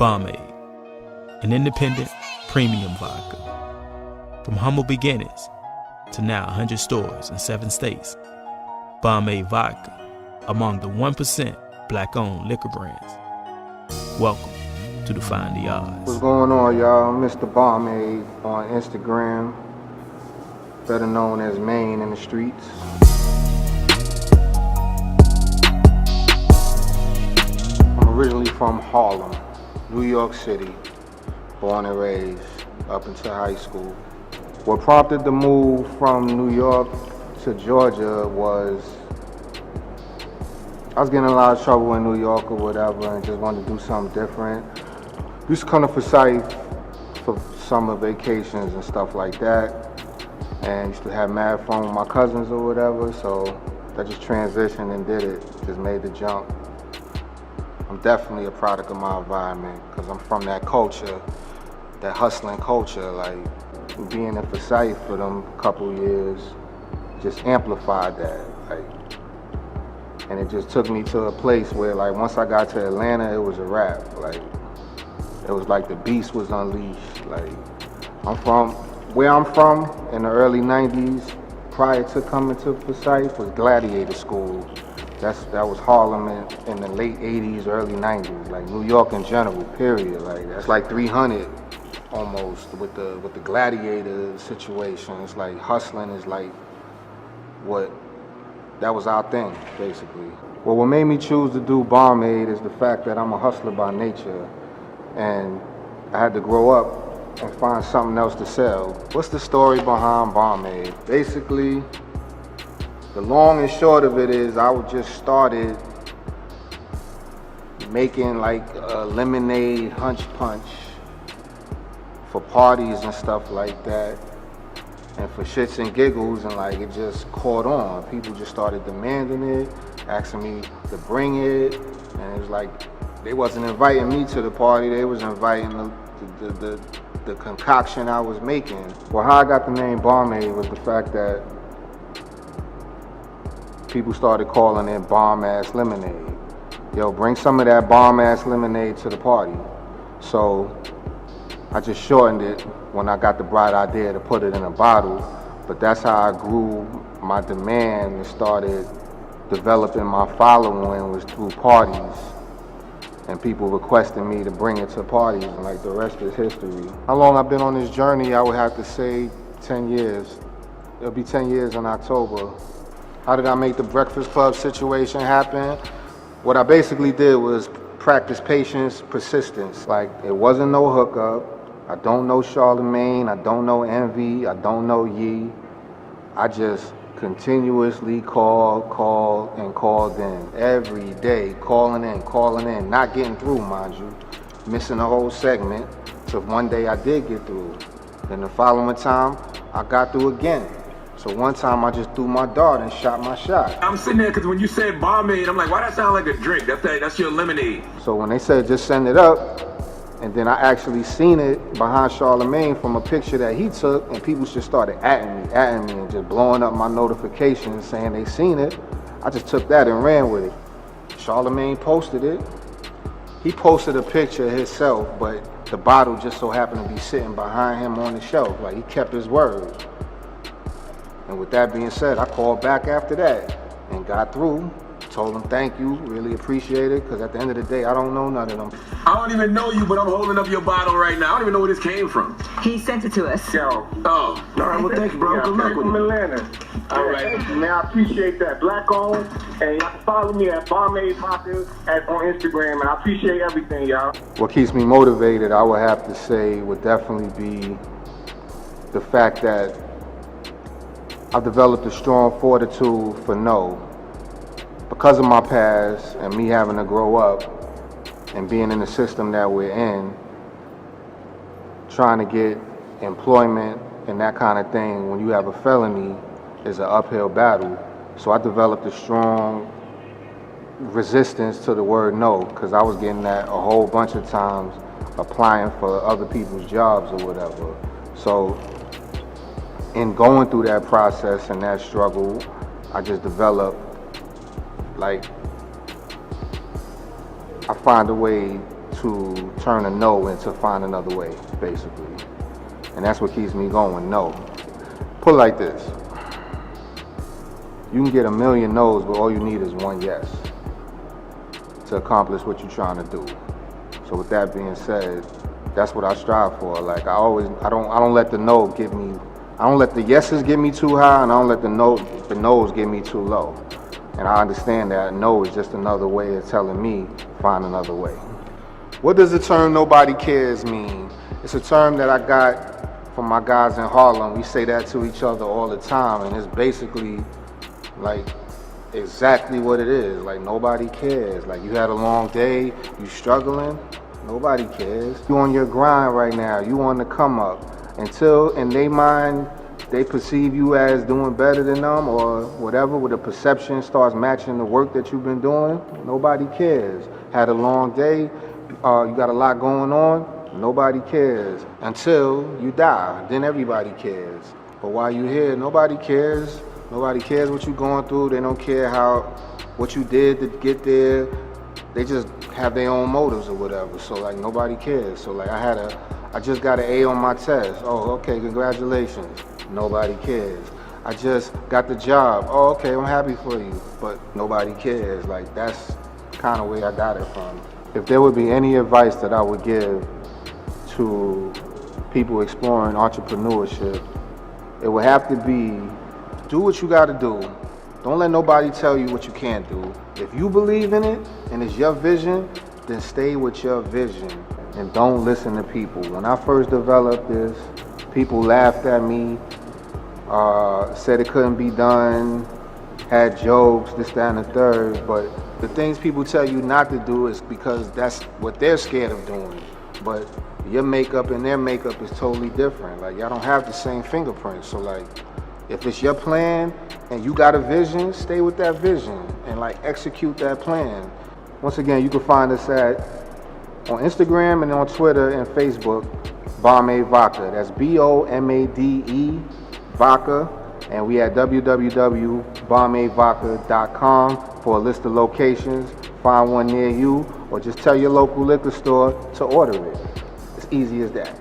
Bomade, an independent premium vodka. From humble beginnings to now 100 stores in 7 states, Bomade Vodka, among the 1% black-owned liquor brands. Welcome to Defying The Odds. What's going on, y'all? Mr Bomade on Instagram, better known as Maine in the streets. I'm originally from Harlem, New York City, born and raised up until high school. What prompted the move from New York to Georgia was I was getting in a lot of trouble in New York or whatever and just wanted to do something different. Used to come to Forsyth for summer vacations and stuff like that, and used to have mad fun with my cousins or whatever, so I just transitioned and did it, just made the jump. I'm definitely a product of my environment because I'm from that culture, that hustling culture. Like being in Forsyth for them couple years just amplified that. And it just took me to a place where, like, once I got to Atlanta, it was a wrap. Like, it was like the beast was unleashed. Like, where I'm from in the early 90s, prior to coming to Forsyth, was Gladiator School. That was Harlem in the late 80s, early 90s. Like, New York in general, period. Like, that's like 300 almost with the Gladiator situation. It's like hustling is like that was our thing, basically. Well, what made me choose to do Bomade is the fact that I'm a hustler by nature, and I had to grow up and find something else to sell. What's the story behind Bomade? Basically, the long and short of it is I just started making like a lemonade hunch punch for parties and stuff like that. And for shits and giggles, and like it just caught on. People just started demanding it, asking me to bring it, and it was like they wasn't inviting me to the party, they was inviting the concoction I was making. Well, how I got the name Bomade was the fact that people started calling it bomb-ass lemonade. Yo, bring some of that bomb-ass lemonade to the party. So I just shortened it when I got the bright idea to put it in a bottle, but that's how I grew my demand and started developing my following was through parties and people requesting me to bring it to parties, and like the rest is history. How long I've been on this journey, I would have to say 10 years. It'll be 10 years in October. How did I make the Breakfast Club situation happen? What I basically did was practice patience, persistence. Like, it wasn't no hookup. I don't know Charlemagne, I don't know Envy, I don't know Yee. I just continuously called in. Every day, calling in, not getting through, mind you. Missing a whole segment, till one day I did get through. Then the following time, I got through again. So one time I just threw my dart and shot my shot. I'm sitting there because when you said Bomade, I'm like, why that sound like a drink? That's your lemonade. So when they said just send it up, and then I actually seen it behind Charlemagne from a picture that he took, and people just started atting me and just blowing up my notifications saying they seen it. I just took that and ran with it. Charlemagne posted it. He posted a picture of himself, but the bottle just so happened to be sitting behind him on the shelf. Like, he kept his word. And with that being said, I called back after that and got through. Told him thank you, really appreciate it, because at the end of the day, I don't know none of them. I don't even know you, but I'm holding up your bottle right now. I don't even know where this came from. He sent it to us. Yo. Oh. All right, well, thanks, bro. Yeah, Good luck with from it. Atlanta. All right. Thank you, man. I appreciate that. Black owned, and y'all can follow me at Bomade Vodka on Instagram, and I appreciate everything, y'all. What keeps me motivated, I would have to say, would definitely be the fact that I've developed a strong fortitude for no. Because of my past and me having to grow up and being in the system that we're in, trying to get employment and that kind of thing when you have a felony is an uphill battle. So I developed a strong resistance to the word no, because I was getting that a whole bunch of times applying for other people's jobs or whatever. So in going through that process and that struggle, I just developed, like, I find a way to turn a no into find another way, basically. And that's what keeps me going, no. Put it like this. You can get a million no's, but all you need is one yes to accomplish what you're trying to do. So with that being said, that's what I strive for. Like I don't let the no get me, I don't let the yeses get me too high, and I don't let the no's get me too low. And I understand that no is just another way of telling me, find another way. What does the term nobody cares mean? It's a term that I got from my guys in Harlem. We say that to each other all the time, and it's basically like exactly what it is. Like nobody cares. Like you had a long day, you struggling, nobody cares. You on your grind right now, you on the come up. Until in their mind, they perceive you as doing better than them or whatever, where the perception starts matching the work that you've been doing, nobody cares. Had a long day, you got a lot going on, nobody cares. Until you die, then everybody cares. But while you're here, nobody cares. Nobody cares what you're going through. They don't care what you did to get there. They just have their own motives or whatever. So like nobody cares. So like I just got an A on my test. Oh, okay, congratulations. Nobody cares. I just got the job. Oh, okay, I'm happy for you. But nobody cares. Like that's kind of where I got it from. If there would be any advice that I would give to people exploring entrepreneurship, it would have to be, do what you gotta do. Don't let nobody tell you what you can't do. If you believe in it and it's your vision, then stay with your vision and don't listen to people. When I first developed this, people laughed at me, said it couldn't be done, had jokes, this, that, and the third, but the things people tell you not to do is because that's what they're scared of doing. But your makeup and their makeup is totally different. Like y'all don't have the same fingerprints. So like, if it's your plan and you got a vision, stay with that vision and like execute that plan. Once again, you can find us on Instagram and on Twitter and Facebook, Bomade Vodka. That's BOMADE Vodka. And we at www.bomadevodka.com for a list of locations. Find one near you or just tell your local liquor store to order it. It's easy as that.